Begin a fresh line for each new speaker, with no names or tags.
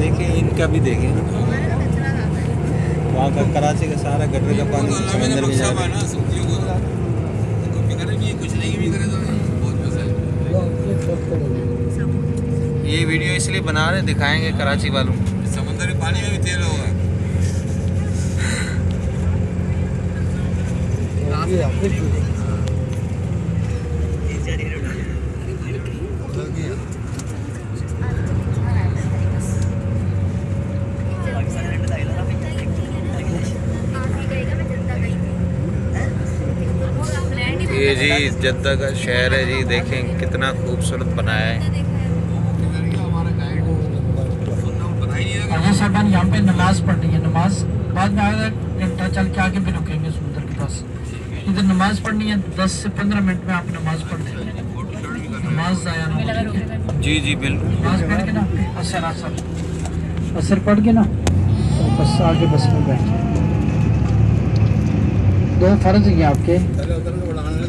देखें, इनका भी देखें। वहाँ का कराची का सारा गटर का पानी समंदर में जा रहा है। ये वीडियो इसलिए बना रहे, दिखाएंगे कराची वालों को
समुद्र के पानी में भी तेल होगा।
ये जी जद्दा का शहर है जी, देखें कितना खूबसूरत बनाया है।
अजय साहबान यहाँ पे नमाज पढ़नी है, नमाज बाद में आधा घंटा चल के आगे भी रुकेंगे समुद्र के पास। इधर नमाज पढ़नी है, 10 से 15 मिनट में आप नमाज पढ़ लेंगे, नमाज जाया ना हो।
जी जी बिल्कुल।
नमाज पढ़ के ना असर पढ़ के ना तो बस आगे बस में बैठ। 2 फर्ज हैं आपके,